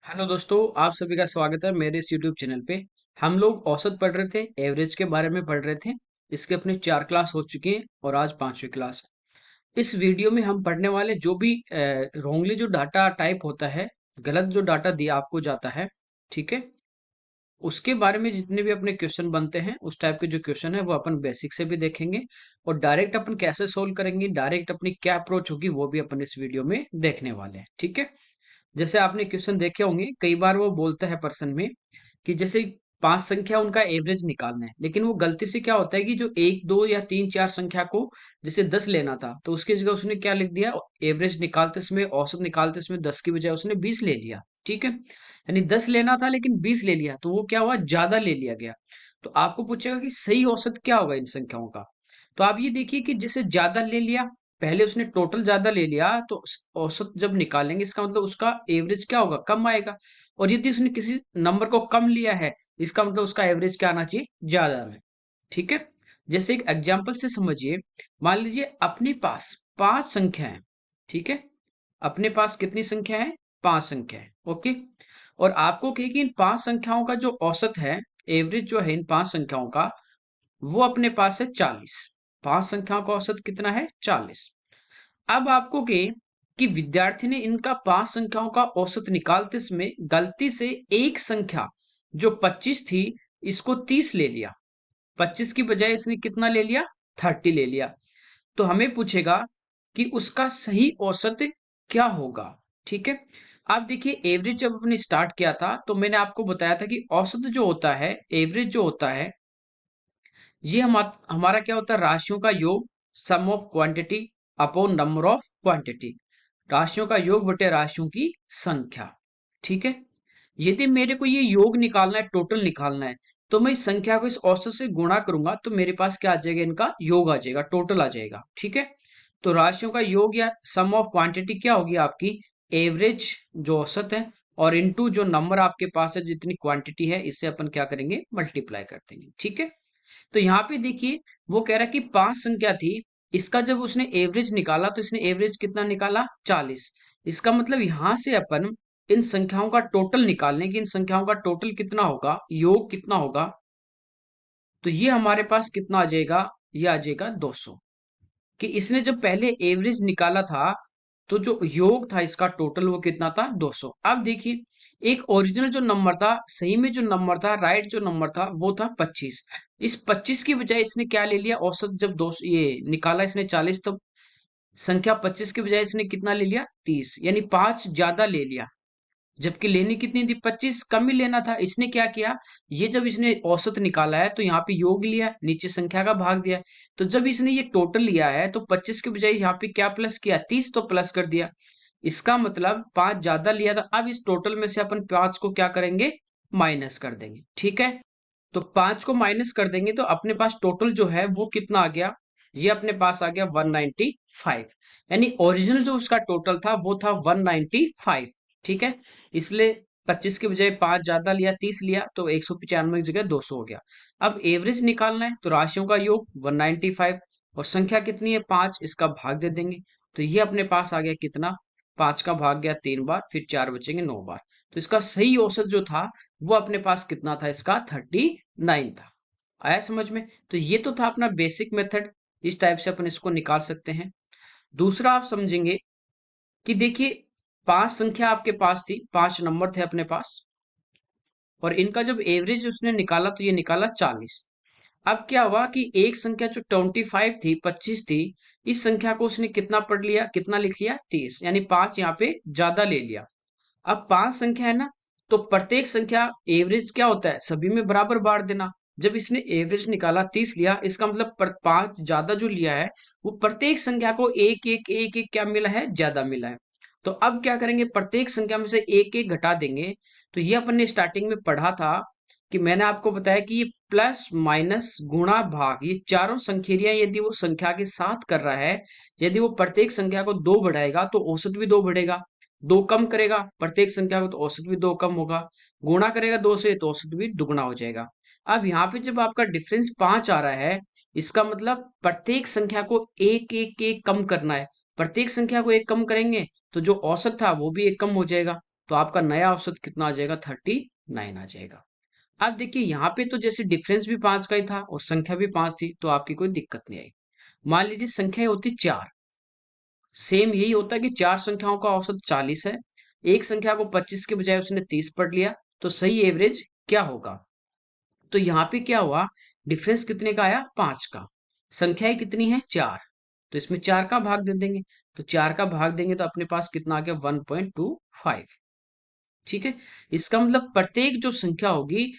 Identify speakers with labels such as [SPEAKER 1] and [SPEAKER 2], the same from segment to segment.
[SPEAKER 1] Hello दोस्तों, आप सभी का स्वागत है मेरे इस यूट्यूब चैनल पे। हम लोग औसत पढ़ रहे थे, एवरेज के बारे में पढ़ रहे थे। इसके अपने 4 क्लास हो चुकी हैं और आज 5वीं क्लास है। इस वीडियो में हम पढ़ने वाले जो भी रॉन्गली जो डाटा टाइप होता है, गलत जो डाटा दिया आपको जाता है, ठीक है, उसके बारे में जितने भी अपने क्वेश्चन बनते हैं उस टाइप के जो क्वेश्चन है वो अपन बेसिक से भी देखेंगे और डायरेक्ट अपन कैसे सोल्व करेंगे, डायरेक्ट अपनी क्या अप्रोच होगी वो भी अपन इस वीडियो में देखने वाले हैं। ठीक है, जैसे आपने क्वेश्चन देखे होंगे, कई बार वो बोलता है पर्सन में कि जैसे 5 संख्या उनका एवरेज निकालना है, लेकिन वो गलती से क्या होता है कि जो 1 2 या 3 4 संख्या को जैसे 10 लेना था तो उसकी जगह उसने क्या लिख दिया, एवरेज निकालते समय, औसत निकालते समय 10 की बजाय उसने 20 ले लिया। ठीक है, यानी 10 लेना था लेकिन 20 ले लिया, तो वो क्या हुआ, ज्यादा ले लिया गया। तो आपको पूछेगा कि सही औसत क्या होगा इन संख्याओं का। तो आप ये देखिए कि जैसे ज्यादा ले लिया, पहले उसने टोटल ज्यादा ले लिया तो औसत जब निकालेंगे इसका मतलब उसका एवरेज क्या होगा, कम आएगा। और यदि उसने किसी नंबर को कम लिया है, इसका मतलब उसका एवरेज क्या आना चाहिए, ज्यादा में। ठीक है, जैसे एक एग्जांपल से समझिए। मान लीजिए अपने पास 5 संख्या है। ठीक है, अपने पास कितनी संख्या है, 5 संख्या है। ओके, और आपको कहे कि इन 5 संख्याओं का जो औसत है, एवरेज जो है इन 5 संख्याओं का, वो अपने पास है 40। 5 संख्याओं का औसत कितना है, 40। अब आपको के कि विद्यार्थी ने इनका 5 संख्याओं का औसत निकालते समय गलती से एक संख्या जो 25 थी, इसको 30 ले लिया। 25 की बजाय इसने कितना ले लिया, 30 ले लिया। तो हमें पूछेगा कि उसका सही औसत क्या होगा। ठीक है, आप देखिए एवरेज जब अपने स्टार्ट किया था तो मैंने आपको बताया था कि औसत जो होता है, एवरेज जो होता है, ये हमारा क्या होता है, राशियों का योग, sum of quantity upon number of quantity. राशियों का योग बटे राशियों की संख्या। ठीक है, यदि मेरे को ये योग निकालना है, टोटल निकालना है, तो मैं इस संख्या को इस औसत से गुणा करूंगा तो मेरे पास क्या आ जाएगा, इनका योग आ जाएगा, टोटल आ जाएगा। ठीक है, तो राशियों का योग या सम ऑफ क्वांटिटी क्या होगी आपकी, एवरेज जो औसत है, और इनटू जो नंबर आपके पास है, जितनी क्वांटिटी है, इससे अपन क्या करेंगे, मल्टीप्लाई कर देंगे। ठीक है, तो यहाँ पे देखिए वो कह रहा है कि 5 संख्या थी, इसका जब उसने एवरेज निकाला तो इसने एवरेज कितना निकाला, 40। इसका मतलब यहां से अपन इन संख्याओं का टोटल निकालने की, इन संख्याओं का टोटल कितना होगा, योग कितना होगा, तो ये हमारे पास कितना आ जाएगा, ये आ जाएगा 200। कि इसने जब पहले एवरेज निकाला था तो जो योग था इसका टोटल वो कितना था, 200। अब देखिए एक ओरिजिनल जो नंबर था, सही में जो नंबर था, राइट जो नंबर था वो था 25। इस 25 की बजाय इसने क्या ले लिया, औसत जब 200 ये निकाला इसने 40, तो संख्या 25 की बजाय इसने कितना ले लिया, 30, यानी 5 ज्यादा ले लिया। जबकि लेनी कितनी थी, 25, कम ही लेना था। इसने क्या किया, ये जब इसने औसत निकाला है तो यहाँ पे योग लिया, नीचे संख्या का भाग दिया। तो जब इसने ये टोटल लिया है तो 25 के बजाय यहाँ पे क्या प्लस किया, 30 तो प्लस कर दिया। इसका मतलब 5 ज्यादा लिया था। अब इस टोटल में से अपन 5 को क्या करेंगे, माइनस कर देंगे। ठीक है, तो 5 को माइनस कर देंगे तो अपने पास टोटल जो है वो कितना आ गया, ये अपने पास आ गया 195। यानी ओरिजिनल जो उसका टोटल था वो था 195। ठीक है, इसलिए 25 के बजाय 5 ज्यादा लिया, 30 लिया, तो 195 की जगह 200 हो गया। अब एवरेज निकालना है तो राशियों का योग 195 और संख्या कितनी है, 5, इसका भाग दे देंगे। तो ये अपने पास आ गया कितना, 5 का भाग गया 3 बार, फिर 4 बचेंगे 9 बार। तो इसका सही औसत जो था वो अपने पास कितना था, इसका 39 था। आया समझ में। तो ये तो था अपना बेसिक मेथड, इस टाइप से अपन इसको निकाल सकते हैं। दूसरा आप समझेंगे कि देखिए 5 संख्या आपके पास थी, 5 नंबर थे अपने पास, और इनका जब एवरेज उसने निकाला तो ये निकाला 40। अब क्या हुआ कि एक संख्या जो 25 थी, 25 थी, इस संख्या को उसने कितना पढ़ लिया, कितना लिख लिया, 30, यानी 5 यहाँ पे ज्यादा ले लिया। अब 5 संख्या है ना, तो प्रत्येक संख्या एवरेज क्या होता है, सभी में बराबर बांट देना। जब इसने एवरेज निकाला 30 लिया, इसका मतलब 5 ज्यादा जो लिया है वो प्रत्येक संख्या को एक एक एक एक क्या मिला है, ज्यादा मिला है। तो अब क्या करेंगे, प्रत्येक संख्या में से एक एक घटा देंगे। तो ये अपन ने स्टार्टिंग में पढ़ा था कि मैंने आपको बताया कि ये प्लस माइनस गुणा भाग, ये चारों संख्या यदि वो संख्या के साथ कर रहा है, यदि वो प्रत्येक संख्या को 2 बढ़ाएगा तो औसत भी 2 बढ़ेगा। 2 कम करेगा प्रत्येक संख्या को तो औसत भी 2 कम होगा। गुणा करेगा 2 से तो औसत भी दुगना हो जाएगा। अब यहाँ पे जब आपका डिफरेंस 5 आ रहा है, इसका मतलब प्रत्येक संख्या को एक एक एक कम करना है। प्रत्येक संख्या को एक कम करेंगे तो जो औसत था वो भी एक कम हो जाएगा। तो आपका नया औसत कितना आ जाएगा? 39 आ जाएगा। अब देखिए यहाँ पे तो जैसे डिफरेंस भी 5 का ही था और संख्या भी 5 थी, तो आपकी कोई दिक्कत नहीं आई। मान लीजिए संख्या होती 4, सेम यही होता है कि 4 संख्याओं का औसत 40 है, एक संख्या को 25 के बजाय उसने 30 पढ़ लिया, तो सही एवरेज क्या होगा? तो यहाँ पे क्या हुआ? डिफरेंस कितने का आया? 5 का। संख्याएं कितनी है? 4। तो इसमें 4 का भाग दे देंगे, तो 4 का भाग देंगे तो अपने पास कितना आ गया? 1.25। ठीक है, इसका मतलब प्रत्येक जो संख्या होगी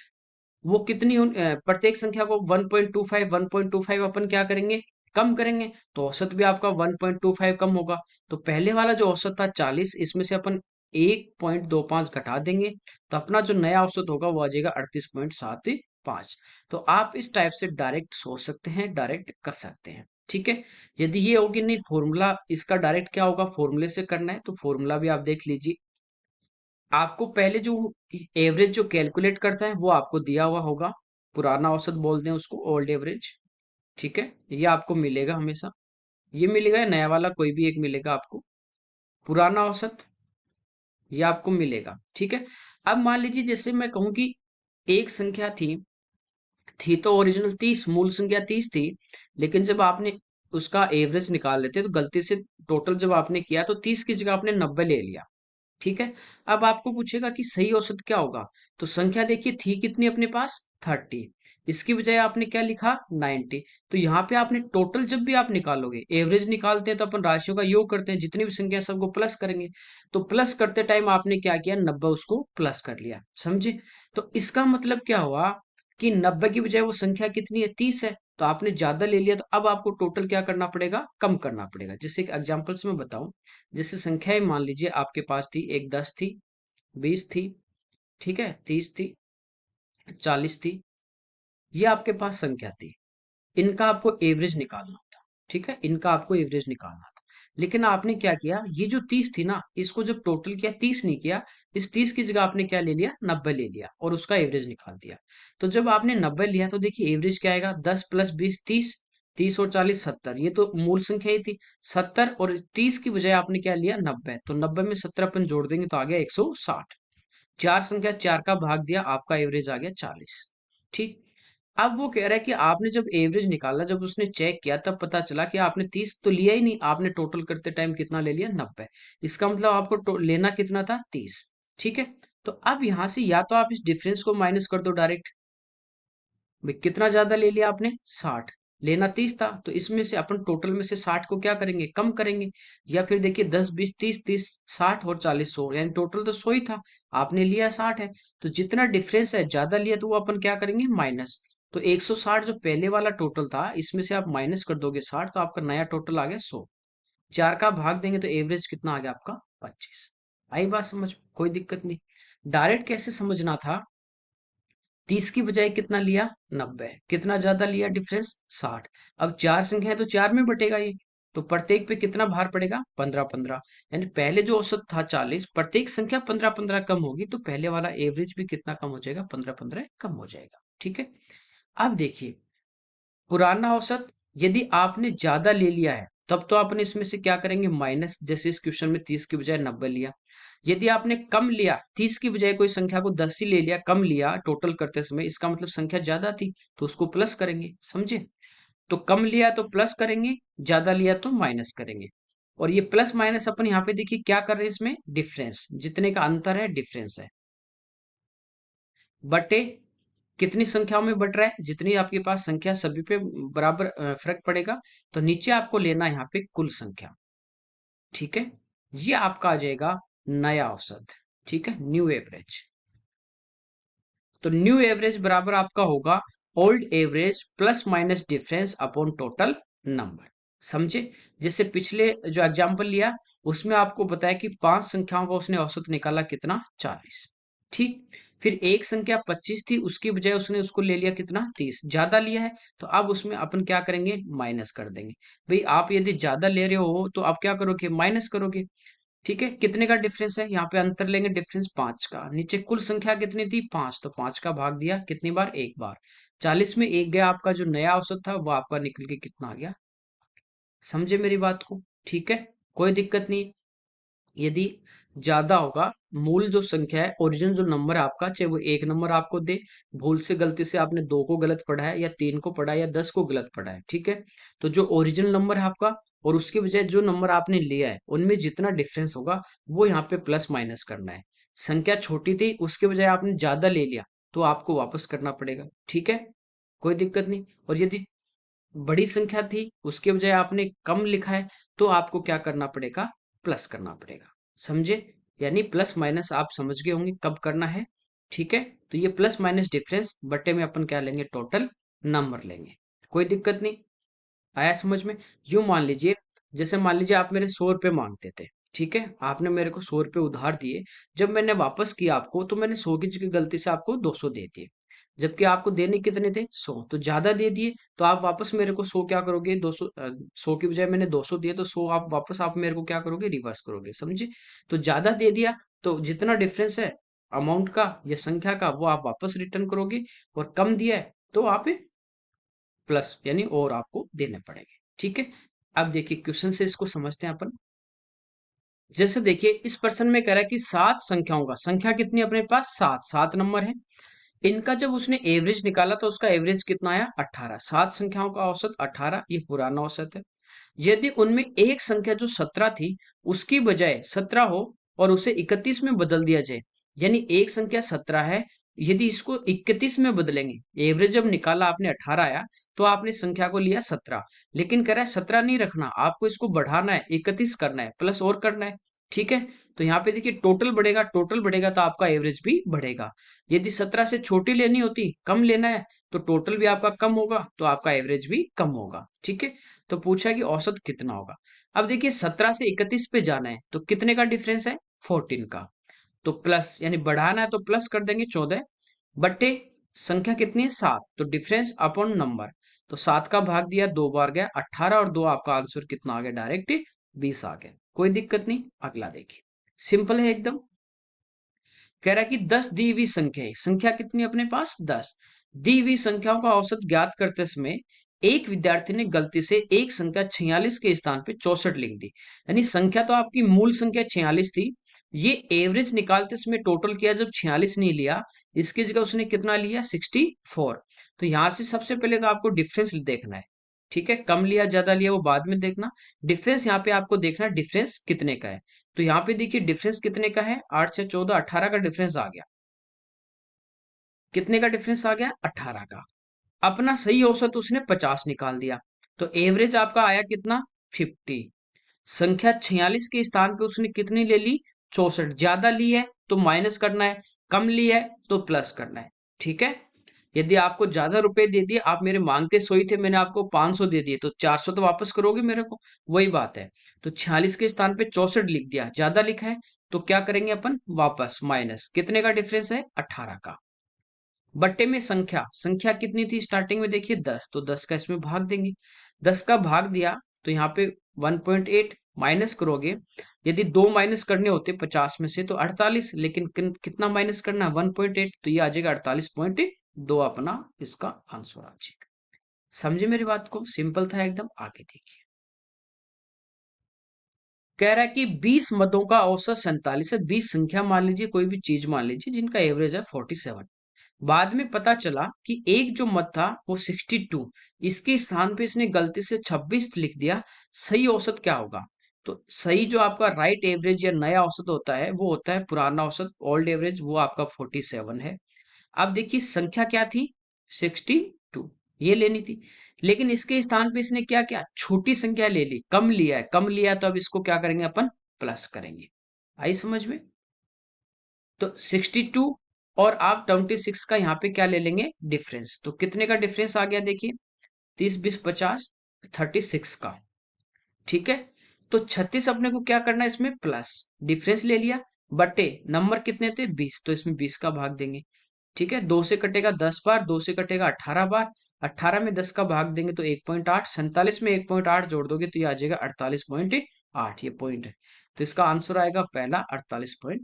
[SPEAKER 1] वो कितनी प्रत्येक संख्या को 1.25 अपन क्या करेंगे? कम करेंगे, तो औसत भी आपका 1.25 कम होगा। तो पहले वाला जो औसत था 40, इसमें से अपन 1.25 घटा देंगे, तो अपना जो नया औसत होगा वो आ जाएगा 38.75। तो आप इस टाइप से डायरेक्ट सोच सकते हैं, डायरेक्ट कर सकते हैं। ठीक है, यदि ये होगी नहीं फॉर्मूला इसका डायरेक्ट क्या होगा, फॉर्मूले से करना है, तो फॉर्मूला भी आप देख लीजिए। आपको पहले जो एवरेज जो कैलकुलेट करता है वो आपको दिया हुआ होगा, पुराना औसत बोल दें उसको, ओल्ड एवरेज। ठीक है, ये आपको मिलेगा हमेशा, ये मिलेगा या नया वाला कोई भी एक मिलेगा आपको, पुराना औसत ये आपको मिलेगा। ठीक है, अब मान लीजिए जैसे मैं कहूं कि एक संख्या थी तो ओरिजिनल 30, मूल संख्या 30 थी, लेकिन जब आपने उसका एवरेज निकाल लेते तो गलती से टोटल जब आपने किया तो 30 की जगह आपने 90 ले लिया। ठीक है, अब आपको पूछेगा कि सही औसत क्या होगा, तो संख्या देखिए थी कितनी अपने पास? 30, इसकी बजाय आपने क्या लिखा? 90। तो यहाँ पे आपने टोटल जब भी आप निकालोगे, एवरेज निकालते हैं तो अपन राशियों का योग करते हैं, जितनी भी संख्या है सबको प्लस करेंगे, तो प्लस करते टाइम आपने क्या किया? 90 उसको प्लस कर लिया, समझे? तो इसका मतलब क्या हुआ कि 90 की बजाय वो संख्या कितनी है? 30 है, तो आपने ज्यादा ले लिया, तो अब आपको टोटल क्या करना पड़ेगा? कम करना पड़ेगा। जैसे एक एग्जांपल से मैं बताऊं, जैसे संख्याएं मान लीजिए आपके पास थी, एक 10 थी, 20 थी, ठीक है, 30 थी, 40 थी, ये आपके पास संख्या थी, इनका आपको एवरेज निकालना था। ठीक है, इनका आपको एवरेज निकालना था, लेकिन आपने क्या किया? ये जो 30 थी ना, इसको जब टोटल किया 30 नहीं किया, इस 30 की जगह आपने क्या ले लिया? 90 ले लिया और उसका एवरेज निकाल दिया। तो जब आपने 90 लिया तो देखिए एवरेज क्या आएगा? 10 प्लस 20 30, 30 और 40 70, ये तो मूल संख्या ही थी 70, और 30 की बजाय आपने क्या लिया? 90, तो 90 में 70 अपन जोड़ देंगे तो आ गया 160। चार संख्या 4 का भाग दिया, आपका एवरेज आ गया 40। ठीक, अब वो कह रहा है कि आपने जब एवरेज निकाला, जब उसने चेक किया तब पता चला कि आपने 30 तो लिया ही नहीं, आपने टोटल करते टाइम कितना ले लिया? 90। इसका मतलब आपको लेना कितना था? 30। ठीक है, तो अब यहां से या तो आप इस डिफरेंस को माइनस कर दो डायरेक्ट, भाई कितना ज्यादा ले लिया आपने? 60, लेना 30 था, तो इसमें से अपन टोटल में से 60 को क्या करेंगे? कम करेंगे। या फिर देखिए 10 20 30 30 60 और 40 100, यानी टोटल तो 100 ही था, आपने लिया 60 है, तो जितना डिफरेंस है ज्यादा लिया तो वो अपन क्या करेंगे? माइनस। तो 160 जो पहले वाला टोटल था, इसमें से आप माइनस कर दोगे 60, तो आपका नया टोटल आ गया 100। 4 का भाग देंगे तो एवरेज कितना आ गया आपका? 25। आई बात समझ? कोई दिक्कत नहीं। डायरेक्ट कैसे समझना था? 30 की बजाय कितना लिया? 90, कितना ज्यादा लिया डिफरेंस? 60। अब चार संख्या है तो 4 में बटेगा ये, तो प्रत्येक पे कितना भार पड़ेगा? 15 15, यानी पहले जो औसत था 40, प्रत्येक संख्या 15 15 कम होगी, तो पहले वाला एवरेज भी कितना कम हो जाएगा? 15 15 कम हो जाएगा। ठीक है, अब देखिए पुराना औसत यदि आपने ज्यादा ले लिया है तब तो आपने इसमें से क्या करेंगे? माइनस, जैसे इस क्वेश्चन में 30 की बजाय 90 लिया। यदि आपने कम लिया, 30 की बजाय कोई संख्या को 10 ही ले लिया, कम लिया टोटल करते समय, इसका मतलब संख्या ज्यादा थी, तो उसको प्लस करेंगे, समझे? तो कम लिया तो प्लस करेंगे, ज्यादा लिया तो माइनस करेंगे। और ये प्लस माइनस अपन यहाँ पे देखिए क्या कर रहे हैं, इसमें डिफरेंस, जितने का अंतर है डिफरेंस है, बटे कितनी संख्याओं में बट रहा है? जितनी आपके पास संख्या सभी पे बराबर फर्क पड़ेगा, तो नीचे आपको लेना है यहाँ पे कुल संख्या। ठीक है, ये आपका आ जाएगा नया औसत। ठीक है, न्यू एवरेज। तो न्यू एवरेज बराबर आपका होगा old average plus minus difference upon total number. समझे? जैसे पिछले जो एग्जांपल लिया उसमें आपको बताया कि 5 संख्याओं का उसने औसत निकाला कितना? 40। ठीक, फिर एक संख्या 25 थी, उसकी बजाय उसने उसको ले लिया कितना? 30, ज्यादा लिया है, तो अब उसमें अपन क्या करेंगे? माइनस कर देंगे। भाई आप यदि ज्यादा ले रहे हो तो आप क्या करोगे? माइनस करोगे। ठीक है, कितने का डिफरेंस है? यहाँ पे अंतर लेंगे, डिफरेंस 5 का। नीचे कुल संख्या कितनी थी? 5, तो 5 का भाग दिया कितनी बार? एक बार। 40 में एक गया, आपका जो नया औसत था वो आपका निकल के कितना आ गया? समझे मेरी बात को? ठीक है, कोई दिक्कत नहीं। यदि ज्यादा होगा, मूल जो संख्या है, ओरिजिनल जो नंबर है आपका, चाहे वो एक नंबर आपको दे, भूल से गलती से आपने दो को गलत पढ़ा है या तीन को पढ़ा है या 10 को गलत पढ़ा है, ठीक है। तो जो ओरिजिनल नंबर है आपका और उसके बजाय जो नंबर आपने लिया है उनमें जितना डिफरेंस होगा वो यहाँ पे प्लस माइनस करना है। संख्या छोटी थी, उसके बजाय आपने ज्यादा ले लिया, तो आपको वापस करना पड़ेगा, ठीक है, कोई दिक्कत नहीं। और यदि बड़ी संख्या थी, उसके बजाय आपने कम लिखा है, तो आपको क्या करना पड़ेगा, प्लस करना पड़ेगा, समझे। यानी प्लस माइनस आप समझ गए होंगे कब करना है, ठीक है। तो ये प्लस माइनस डिफरेंस बट्टे में अपन क्या लेंगे, टोटल नंबर लेंगे, कोई दिक्कत नहीं, आया समझ में। यूं मान लीजिए, जैसे मान लीजिए आप मेरे 100 रुपए मांगते थे, ठीक है, आपने मेरे को 100 रुपए उधार दिए, जब मैंने वापस किया आपको तो मैंने 100 की जगह गलती से आपको 200 दे दिए, जबकि आपको देने कितने थे, 100, तो ज्यादा दे दिए, तो आप वापस मेरे को 100 क्या करोगे, 200, 100 की बजाय मैंने 200 दिए, तो 100 आप वापस आप मेरे को क्या करोगे, रिवर्स करोगे, समझे। तो ज्यादा दे दिया, तो जितना डिफरेंस है अमाउंट का या संख्या का वो आप वापस रिटर्न करोगे, और कम दिया है तो आप प्लस यानी और आपको देने पड़ेंगे, ठीक है। अब देखिए क्वेश्चन से इसको समझते हैं अपन। जैसे देखिए इस प्रश्न में कह रहा है कि सात संख्याओं का, संख्या कितनी है अपने पास, सात, सात नंबर है, इनका जब उसने एवरेज निकाला तो उसका एवरेज कितना आया, 18। सात संख्याओं का औसत 18, ये पुराना औसत है। यदि उनमें एक संख्या जो 17 थी उसकी बजाय 17 हो और उसे 31 में बदल दिया जाए, यानी एक संख्या 17 है, यदि इसको 31 में बदलेंगे, एवरेज जब निकाला आपने 18 आया, तो आपने संख्या को लिया 17, लेकिन कह रहा है 17 नहीं रखना, आपको इसको बढ़ाना है, 31 करना है, प्लस और करना है, ठीक है। तो यहाँ पे देखिए टोटल बढ़ेगा, टोटल बढ़ेगा तो आपका एवरेज भी बढ़ेगा। यदि 17 से छोटी लेनी होती, कम लेना है, तो टोटल भी आपका कम होगा तो आपका एवरेज भी कम होगा, ठीक है। तो पूछा कि औसत कितना होगा। अब देखिए 17 से 31 पे जाना है तो कितने का डिफरेंस है, 14 का, तो प्लस यानी बढ़ाना है तो प्लस कर देंगे 14, बट्टे संख्या कितनी है, 7, तो डिफरेंस अपॉन नंबर, तो 7 का भाग दिया, 2 बार गया 18, और 2 आपका आंसर कितना आ गया, डायरेक्ट 20 आ गया, कोई दिक्कत नहीं। अगला देखिए, सिंपल है एकदम। कह रहा है कि 10 दी हुई संख्या है, संख्या कितनी है अपने पास, 10। दी हुई संख्याओं का औसत ज्ञात करते समय एक विद्यार्थी ने गलती से एक संख्या 46 के स्थान पे 64 लिख दी, यानी संख्या तो आपकी मूल संख्या 46 थी, ये एवरेज निकालते समय टोटल किया जब 46 नहीं लिया, इसकी जगह उसने कितना लिया, 64। तो यहां से सबसे पहले तो आपको डिफरेंस देखना है, ठीक है, कम लिया ज्यादा लिया वो बाद में देखना, डिफरेंस यहाँ पे आपको देखना है डिफरेंस कितने का है। तो यहाँ पे देखिए डिफरेंस कितने का है, 8 से 14, 18 का डिफरेंस आ गया, कितने का डिफरेंस आ गया, 18 का। अपना सही औसत उसने 50 निकाल दिया, तो एवरेज आपका आया कितना, 50। संख्या 46 के स्थान पे उसने कितनी ले ली, 64, ज्यादा ली है तो माइनस करना है, कम ली है तो प्लस करना है, ठीक है। यदि आपको ज्यादा रुपए दे दिए, आप मेरे मांगते 100 ही थे, मैंने आपको 500 दे दिए, तो 400 तो वापस करोगे मेरे को, वही बात है। तो 46 के स्थान पे 64 लिख दिया, ज्यादा लिखा है, तो क्या करेंगे अपन, वापस माइनस, कितने का डिफरेंस है, 18 का, बट्टे में संख्या, संख्या कितनी थी स्टार्टिंग में, देखिए 10, तो 10 का इसमें भाग देंगे, 10 का भाग दिया तो यहाँ पे 1.8, माइनस करोगे, यदि दो माइनस करने होते 50 में से तो 48, लेकिन कितना माइनस करना है, 1.8, तो ये आ जाएगा 48.2, अपना इसका आंसर आ जाएगा। समझे मेरी बात को, सिंपल था एकदम। आगे देखिए, कह रहा है कि 20 मदों का औसत 47 है, 20 संख्या मान लीजिए, कोई भी चीज मान लीजिए जिनका एवरेज है 47। बाद में पता चला कि एक जो मत था वो 62, इसके स्थान पे इसने गलती से 26 लिख दिया, सही औसत क्या होगा। तो सही जो आपका राइट एवरेज या नया औसत होता है वो होता है पुराना औसत, ओल्ड एवरेज, वो आपका 47 है। अब देखिए संख्या क्या थी, 62, ये लेनी थी, लेकिन इसके स्थान पे इसने क्या किया, छोटी संख्या ले ली, कम लिया है, कम लिया है, तो अब इसको क्या करेंगे अपन, प्लस करेंगे। आई समझ में। तो 62 और आप 26 का यहाँ पे क्या ले लेंगे, डिफरेंस, तो कितने का डिफरेंस आ गया देखिए, 30 20 50, 36 का, ठीक है। तो 36 अपने को क्या करना है, इसमें प्लस, डिफरेंस ले लिया, बटे नंबर कितने थे 20, तो इसमें 20 का भाग देंगे, ठीक है। 2 से कटेगा 10 बार, 2 से कटेगा 18 बार, 18 में 10 का भाग देंगे तो 1.8, 47 में 1.8 जोड़ दोगे तो ये आ जाएगा 48.8, ये पॉइंट है, तो इसका आंसर आएगा पहला 48.8,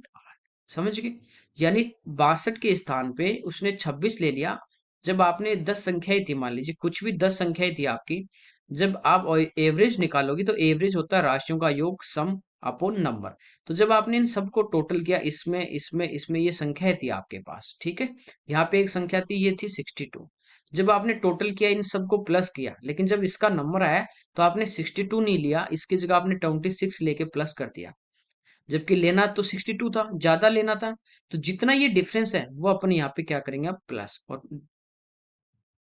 [SPEAKER 1] समझ गए। यानी 62 के स्थान पे उसने 26 ले लिया, जब आपने 10 संख्याएं थी, मान लीजिए कुछ भी 10 संख्याएं थी आपकी, जब आप एवरेज निकालोगे तो एवरेज होता है राशियों का योग, सम, अपॉन नंबर। तो जब आपने इन सबको टोटल किया, इसमें इसमें इसमें ये संख्या थी आपके पास, ठीक है, यहाँ पे एक संख्या थी, ये थी 62। जब आपने टोटल किया, इन सबको प्लस किया, लेकिन जब इसका नंबर आया तो आपने 62 नहीं लिया, इसकी जगह आपने 26 लेके प्लस कर दिया, जबकि लेना तो 62 था, ज्यादा लेना था। तो जितना ये डिफरेंस है वो अपन यहाँ पे क्या करेंगे अब प्लस, और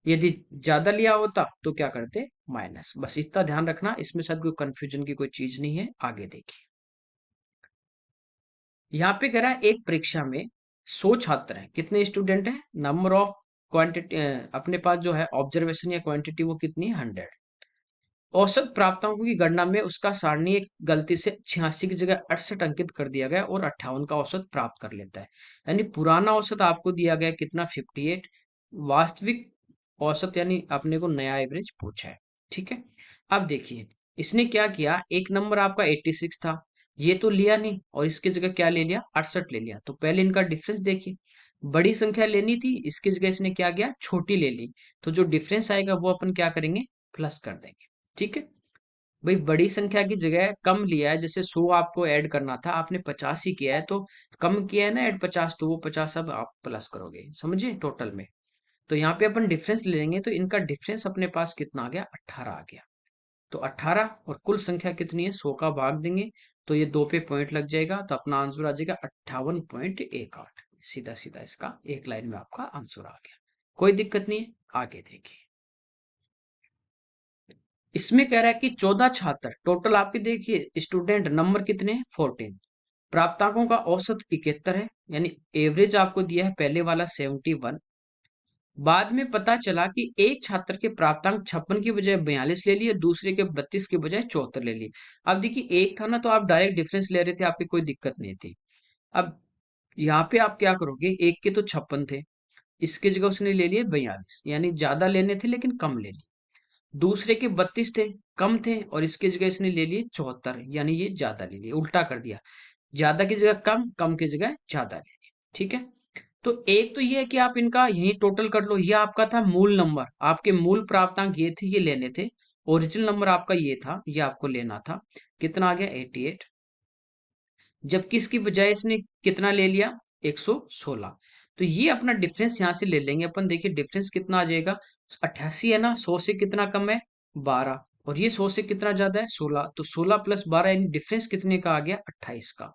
[SPEAKER 1] यदि ज्यादा लिया होता तो क्या करते माइनस। बस इतना ध्यान रखना, इसमें शायद कोई कंफ्यूजन की कोई चीज नहीं है। आगे देखिए, यहाँ पे कह रहा है एक परीक्षा में 100 छात्र हैं, कितने स्टूडेंट हैं, नंबर ऑफ क्वांटिटी, अपने पास जो है ऑब्जर्वेशन या क्वांटिटी वो कितनी है 100। औसत प्राप्तांकों की गणना में उसका सारणी एक गलती से 86 की जगह 68 अंकित कर दिया गया और 58 का औसत प्राप्त कर लेता है। यानी पुराना औसत आपको दिया गया कितना 58, वास्तविक औसत यानी अपने को नया एवरेज पूछा है, ठीक है। अब देखिए इसने क्या किया, एक नंबर आपका 86 था, ये तो लिया नहीं और इसकी जगह क्या ले लिया 68 ले लिया। तो पहले इनका डिफरेंस देखिए, बड़ी संख्या लेनी थी, इसकी जगह इसने क्या किया छोटी ले ली, तो जो डिफरेंस आएगा वो अपन क्या करेंगे प्लस कर देंगे, ठीक है। भाई बड़ी संख्या की जगह कम लिया है, जैसे 100 आपको ऐड करना था, आपने 50 ही किया है, तो कम किया है ना ऐड 50, तो वो 50 अब आप प्लस करोगे, समझिए टोटल में। तो यहाँ पे अपन डिफरेंस ले लेंगे, तो इनका डिफरेंस अपने पास कितना आ गया 18 आ गया। तो 18 और कुल संख्या कितनी है 100 का भाग देंगे, तो ये 2 पे पॉइंट लग जाएगा, तो अपना आंसर आ जाएगा 58.18। सीधा सीधा इसका एक लाइन में आपका आंसर आ गया, कोई दिक्कत नहीं है। आगे देखिए, इसमें कह रहा है कि 14 छात्र टोटल आपके, देखिए स्टूडेंट नंबर कितने हैं 14, प्राप्तांकों का औसत 71 है, यानी एवरेज आपको दिया है पहले वाला 71। बाद में पता चला कि एक छात्र के प्राप्तांक 56 की बजाय 42 ले लिए, दूसरे के 32 की बजाय 74 ले लिए। अब देखिए एक था ना, तो आप डायरेक्ट डिफरेंस ले रहे थे, आपकी कोई दिक्कत नहीं थी। अब यहाँ पे आप क्या करोगे, एक के तो 56 थे, इसकी जगह उसने ले लिए 42, यानी ज्यादा लेने थे लेकिन कम ले लिए। दूसरे के 32 थे, कम थे, और इसकी जगह इसने ले लिए 74, यानी ये ज्यादा ले लिए, उल्टा कर दिया, ज्यादा की जगह कम, कम की जगह ज्यादा ले लिए, ठीक है। तो एक तो ये है कि आप इनका यही टोटल कर लो, ये आपका था मूल नंबर, आपके मूल प्राप्तांक ये थे, ये लेने थे। ओरिजिनल नंबर आपका ये था, ये आपको लेना था, कितना आ गया 88, जबकि इसकी बजाय इसने कितना ले लिया 116। तो ये अपना डिफरेंस यहां से ले लेंगे अपन, देखिए डिफरेंस कितना आ जाएगा 88 है ना, 100 से कितना कम है 12, और ये 100 से कितना ज्यादा है 16, तो 16 प्लस 12 यानी डिफरेंस कितने का आ गया 28 का।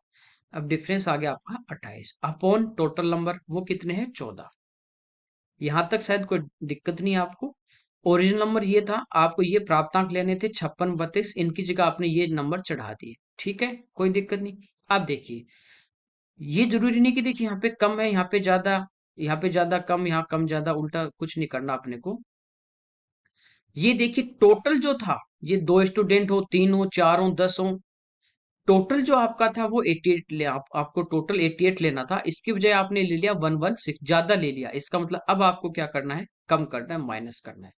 [SPEAKER 1] अब डिफरेंस आ गया आपका 28 अपॉन टोटल नंबर, वो कितने हैं 14। यहां तक शायद कोई दिक्कत नहीं है आपको। ओरिजिनल नंबर ये था, आपको ये प्राप्तांक लेने थे 56 32, इनकी जगह आपने ये नंबर चढ़ा दिए, ठीक है, कोई दिक्कत नहीं। अब देखिए, ये जरूरी नहीं कि देखिए यहाँ पे कम है यहाँ पे ज्यादा, यहाँ पे ज्यादा कम, यहाँ कम ज्यादा, उल्टा कुछ नहीं करना अपने को। ये देखिए टोटल जो था, ये 2 स्टूडेंट हो, 3 हो, 4 हो, 10 हो, टोटल जो आपका था वो 88 ले, आपको टोटल 88 लेना था, इसकी बजाय आपने ले लिया 116, ज्यादा ले लिया। इसका मतलब अब आपको क्या करना है कम करना है, माइनस करना है।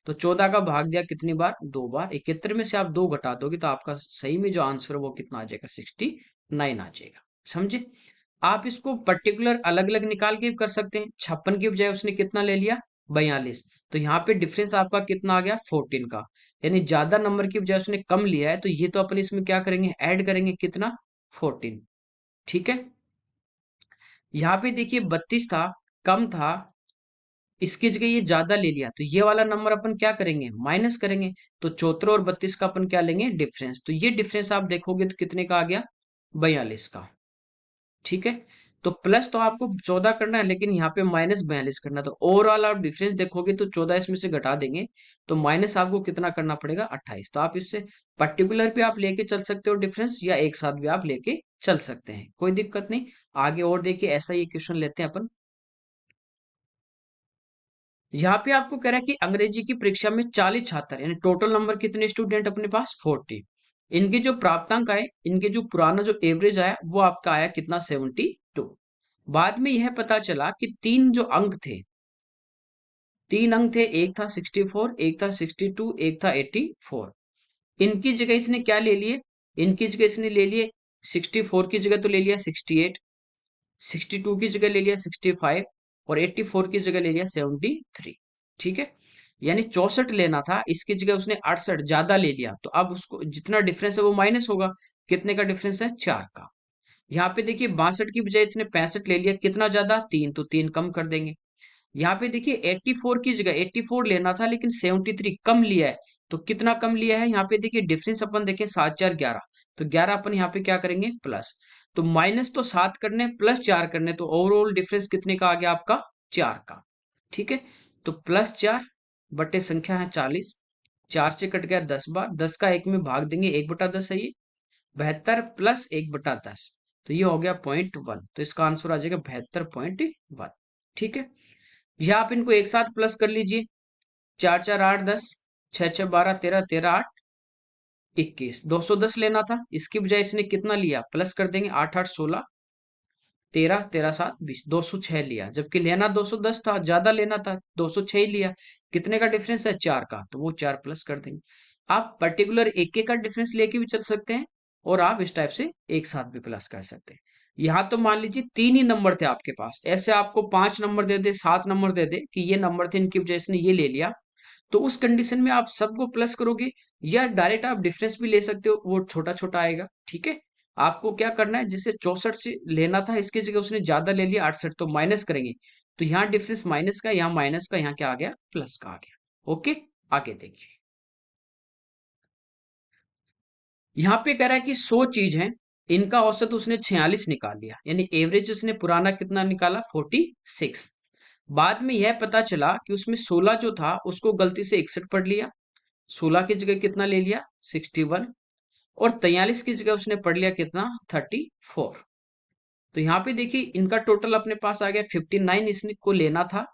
[SPEAKER 1] तो 14 का भाग दिया कितनी बार 2 बार, 71 में से आप 2 घटा दोगे तो आपका सही में जो आंसर है वो कितना आ जाएगा 69 आ जाएगा, समझे। आप इसको पर्टिकुलर अलग अलग निकाल के भी कर सकते हैं, 56 की बजाय उसने कितना ले लिया 42, तो यहाँ पे डिफरेंस आपका कितना आ गया 14 का, यानी ज्यादा नंबर की बजाय उसने कम लिया है, तो ये तो अपन इसमें क्या करेंगे ऐड करेंगे कितना 14, ठीक है। यहाँ पे देखिए 32 था, कम था, इसकी जगह ये ज्यादा ले लिया, तो ये वाला नंबर अपन क्या करेंगे माइनस करेंगे। तो 74 और 32 का अपन क्या लेंगे डिफरेंस, तो ये डिफरेंस आप देखोगे तो कितने का आ गया 42 का, ठीक है। तो प्लस तो आपको 14 करना है, लेकिन यहाँ पे माइनस 42 करना है, तो ओवरऑल आप डिफरेंस देखोगे तो 14 इसमें से घटा देंगे, तो माइनस आपको कितना करना पड़ेगा 28। तो आप इससे पर्टिकुलर भी आप लेके चल सकते हो डिफरेंस, या एक साथ भी आप लेके चल सकते हैं, कोई दिक्कत नहीं। आगे और देखिए, ऐसा ही क्वेश्चन लेते हैं अपन। यहाँ पे आपको कह रहा है कि अंग्रेजी की परीक्षा में 40 छात्र, यानी टोटल नंबर कितने स्टूडेंट अपने पास 40, इनके जो प्राप्तांक आए, इनके जो पुराना जो एवरेज आया वो आपका आया कितना 72। बाद में यह पता चला कि तीन जो अंक थे, तीन अंक थे, एक था 64, एक था 62, एक था 84, इनकी जगह इसने क्या ले लिए, इनकी जगह इसने ले लिए 64 की जगह तो ले लिया 68, 62 की जगह ले लिया 65, और 84 की जगह ले लिया 73, ठीक है। यानी 64 लेना था, इसकी जगह उसने 68 ज्यादा ले लिया, तो अब उसको जितना डिफरेंस है वो माइनस होगा। कितने का डिफरेंस है? 4 का। यहाँ पे देखिए 62 की बजाय इसने 65 ले लिया, कितना ज्यादा? 3, तो 3 कम कर देंगे। यहाँ पे देखिए 84 की जगह 84 लेना था लेकिन 73 कम लिया है, तो कितना कम लिया है? यहाँ पे देखिए डिफरेंस अपन देखें 7 4 11, तो 11 अपन यहाँ पे क्या करेंगे? प्लस। तो माइनस तो 7 करने प्लस 4 करने, तो ओवरऑल डिफरेंस कितने का आ गया आपका? 4 का। ठीक है, तो +4 बटे संख्या है 40, 4 से कट गया 10 बार, 10 का 1 में भाग देंगे, 1/10 है ये, 72 प्लस 1/10, तो ये हो गया 0.1, तो इसका आंसर आ जाएगा 72.1। ठीक है, यह आप इनको एक साथ प्लस कर लीजिए, 4 4 8 10, 6 6 12 13, 13 8 21, 210 लेना था, इसकी बजाय इसने कितना लिया? प्लस कर देंगे, 8 8 16, 13 13 7 20, 206 लिया, जबकि लेना 210 था, ज्यादा लेना था, 206 ही लिया। कितने का डिफरेंस है? 4 का, तो वो 4 प्लस कर देंगे। आप पर्टिकुलर एक एक का डिफरेंस लेके भी चल सकते हैं, और आप इस टाइप से एक साथ भी प्लस कर सकते हैं। यहाँ तो मान लीजिए 3 ही नंबर थे आपके पास, ऐसे आपको 5 नंबर दे दे, 7 नंबर दे दे कि ये नंबर थे, इनकी वजह से ये ले लिया, तो उस कंडीशन में आप सबको प्लस करोगे, या डायरेक्ट आप डिफरेंस भी ले सकते हो, वो छोटा छोटा आएगा। ठीक है, आपको क्या करना है, जैसे 64 से लेना था, इसकी जगह उसने ज्यादा ले लिया 68, तो माइनस करेंगे, तो यहाँ डिफरेंस माइनस का, यहाँ माइनस का, यहाँ क्या आ गया? प्लस का आ गया। ओके, आगे देखिए। यहाँ पे कह रहा है कि 100 चीज है, इनका औसत उसने 46 निकाल लिया, यानी एवरेज उसने पुराना कितना निकाला? 46। बाद में यह पता चला कि उसमें 16 जो था उसको गलती से 61 पढ़ लिया, 16 की जगह कितना ले लिया? 61, और 43 की जगह उसने पढ़ लिया कितना? 34। तो यहाँ पे देखिए इनका टोटल अपने पास आ गया 59, इसने को लेना था,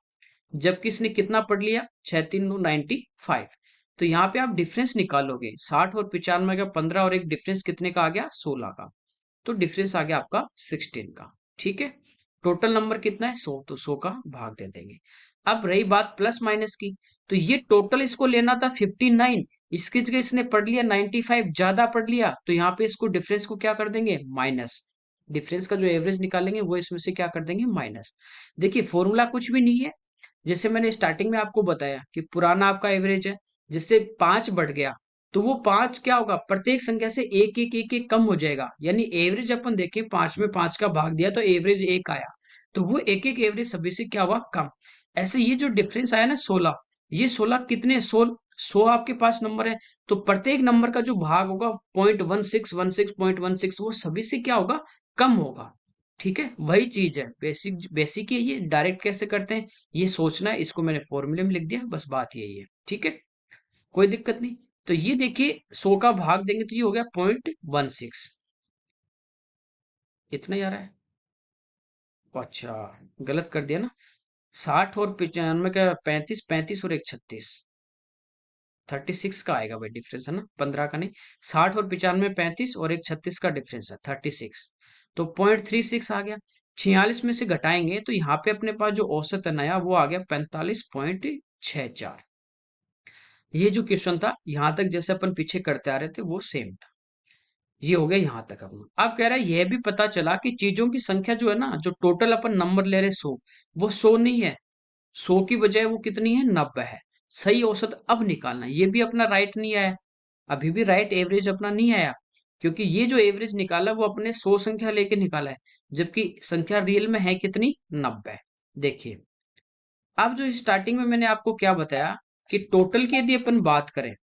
[SPEAKER 1] जबकि इसने कितना पढ़ लिया? 6 3 9 95। तो यहाँ पे आप डिफरेंस निकालोगे, 60 और 95 का 15, और एक डिफरेंस कितने का आ गया? 16 का, तो डिफरेंस आ गया आपका 16 का। ठीक है, टोटल नंबर कितना है? 100, तो 100 का भाग दे देंगे। अब रही बात प्लस माइनस की, तो ये टोटल इसको लेना था 59, इसकी जगह इसने पढ़ लिया 95, ज्यादा पढ़ लिया, तो यहाँ पे इसको डिफरेंस को क्या कर देंगे? माइनस। डिफरेंस का जो एवरेज निकालेंगे वो इसमें से क्या कर देंगे? माइनस। देखिए फॉर्मूला कुछ भी नहीं है, जैसे मैंने स्टार्टिंग में आपको बताया कि पुराना आपका एवरेज है, जिससे 5 बढ़ गया, तो वो 5 क्या होगा? प्रत्येक संख्या से एक एक एक एक कम हो जाएगा, यानी एवरेज अपन देखें, 5 में 5 का भाग दिया तो एवरेज 1 आया, तो वो एक एक एवरेज सभी से क्या हुआ? कम। ऐसे ये जो डिफरेंस आया ना 16, ये 16 कितने? 100 आपके पास नंबर है, तो प्रत्येक नंबर का जो भाग होगा 0.1616 वो सभी से क्या होगा? कम होगा। ठीक है, वही चीज है, बेसिक बेसिक ही है ये, डायरेक्ट कैसे करते हैं ये सोचना है, इसको मैंने फॉर्मूले में लिख दिया, बस बात यही है। ठीक है, कोई दिक्कत नहीं। तो ये देखिए 100 का भाग देंगे तो ये हो गया 0.16, इतना ही आ रहा है। अच्छा, गलत कर दिया ना, 60 और 95 का 35, 35 और एक 36, 36 का आएगा भाई डिफरेंस, है ना, 15 का नहीं। 60 और 95 35 और एक 36 का डिफरेंस है 36, तो 0.36 आ गया। 46 में से घटाएंगे तो यहाँ पे अपने पास जो औसत है नया वो आ गया 45.64। ये जो क्वेश्चन था यहाँ तक जैसे अपन पीछे करते आ रहे थे वो सेम था। ये हो गया यहाँ तक अपना। अब कह रहा है यह भी पता चला कि चीजों की संख्या जो है ना, जो टोटल अपन नंबर ले रहे 100, वो 100 नहीं है, 100 की बजाय वो कितनी है? 90 है। सही औसत अब निकालना है, ये भी अपना राइट नहीं आया, अभी भी राइट एवरेज अपना नहीं आया, क्योंकि ये जो एवरेज निकाला वो अपने 100 संख्या लेके निकाला है, जबकि संख्या रियल में है कितनी? 90। देखिए, अब जो स्टार्टिंग में मैंने आपको क्या बताया कि टोटल की यदि अपन बात करें,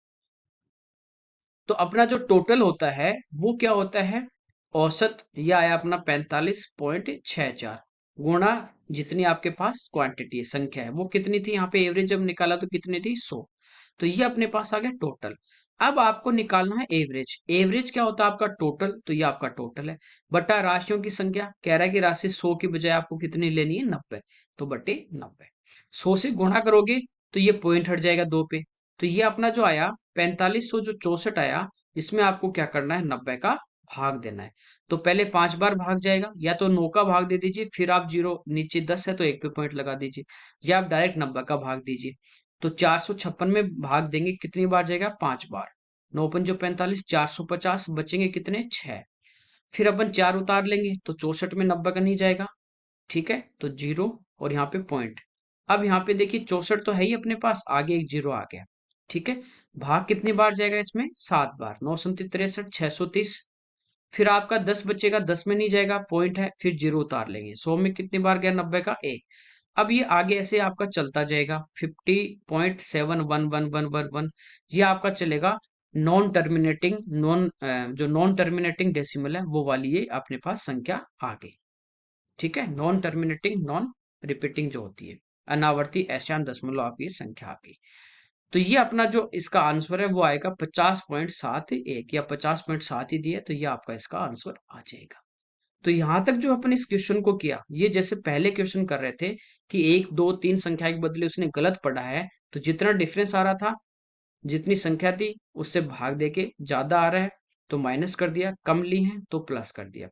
[SPEAKER 1] तो अपना जो टोटल होता है वो क्या होता है? औसत, यह आया अपना 45.64 गुणा जितनी आपके पास क्वांटिटी है, संख्या है, वो कितनी थी? यहाँ पे एवरेज जब निकाला तो कितनी थी? 100, तो ये अपने पास आ गया टोटल। अब आपको निकालना है एवरेज। एवरेज क्या होता है आपका? टोटल, तो ये आपका टोटल है, बटा राशियों की संख्या, कह रहा है कि राशि 100 की बजाय आपको कितनी लेनी है? 90, तो बटे 90, 100 से गुणा करोगे तो ये पॉइंट हट जाएगा 2 पे, तो ये अपना जो आया 4500 जो 64 आया, इसमें आपको क्या करना है? 90 का भाग देना है। तो पहले 5 बार भाग जाएगा, या तो 9 का भाग दे दीजिए, फिर आप जीरो, नीचे 10 है तो 1 पे पॉइंट लगा दीजिए, या आप डायरेक्ट 90 का भाग दीजिए। तो 456 में भाग देंगे, कितनी बार जाएगा? 5 बार। 9 पंजो 45, 450, बचेंगे कितने? 6। फिर अपन 4 उतार लेंगे तो 64 में 90 का नहीं जाएगा। ठीक है, तो जीरो और यहाँ पे पॉइंट, अब यहाँ पे देखिए 64 तो है ही अपने पास, आगे एक जीरो आ गया। ठीक है, भाग कितनी बार जाएगा इसमें? 7 बार। 9 सत्ती 63, 630। फिर आपका 10 बचेगा, 10 में नहीं जाएगा, पॉइंट है, फिर जीरो उतार लेंगे। 100 में कितनी बार गया? 90 का एक। अब ये आगे ऐसे आपका चलता जाएगा। 50.71111, ये आपका चलेगा। नॉन टर्मिनेटिंग, जो नॉन टर्मिनेटिंग डेसिमल है वो वाली ये अपने पास संख्या आ गई। ठीक है, नॉन टर्मिनेटिंग, नॉन रिपीटिंग जो होती है, अनावर्ती ऐशान दशमलव आपकी संख्या आ गई। तो ये अपना जो इसका आंसर है वो आएगा 50.71 या 50.7 ही दिया, तो ये आपका इसका आंसर आ जाएगा। तो यहां तक जो अपन इस क्वेश्चन को किया, ये जैसे पहले क्वेश्चन कर रहे थे कि 1 2 3 संख्या के बदले उसने गलत पढ़ा है, तो जितना डिफरेंस आ रहा था, जितनी संख्या थी उससे भाग देके ज्यादा आ रहा है तो माइनस कर दिया, कम ली है तो प्लस कर दिया।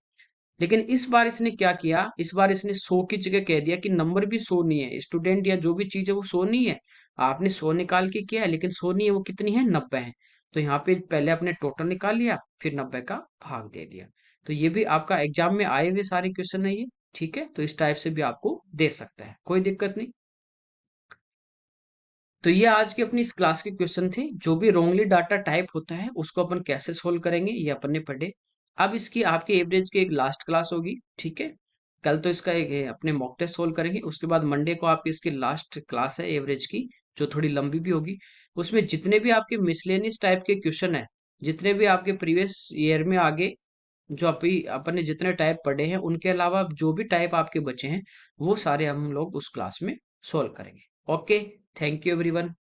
[SPEAKER 1] लेकिन इस बार इसने क्या किया, इस बार इसने 100 की जगह कह दिया कि नंबर भी 100 नहीं है, स्टूडेंट या जो भी चीज है वो 100 नहीं है। आपने 100 निकाल के किया है लेकिन 100 नहीं है, वो कितनी है? 90 है। तो यहाँ पे पहले आपने टोटल निकाल लिया, फिर 90 का भाग दे दिया। तो ये भी आपका एग्जाम में आए हुए सारे क्वेश्चन है ये। ठीक है, तो इस टाइप से भी आपको दे सकता है, कोई दिक्कत नहीं। तो ये आज की अपनी इस क्लास के क्वेश्चन थे। जो भी रोंगली डाटा टाइप होता है उसको अपन कैसे सोल्व करेंगे ये अपन ने पढ़े। अब इसकी आपके एवरेज की एक लास्ट क्लास होगी। ठीक है, कल तो इसका एक अपने मॉक टेस्ट सोल्व करेंगे, उसके बाद मंडे को आपकी इसकी लास्ट क्लास है एवरेज की, जो थोड़ी लंबी भी होगी। उसमें जितने भी आपके मिसलेनियस टाइप के क्वेश्चन है, जितने भी आपके प्रीवियस ईयर में आगे जो अभी अपन ने जितने टाइप पढ़े हैं, उनके अलावा जो भी टाइप आपके बचे हैं वो सारे हम लोग उस क्लास में सोल्व करेंगे। Okay, thank you everyone.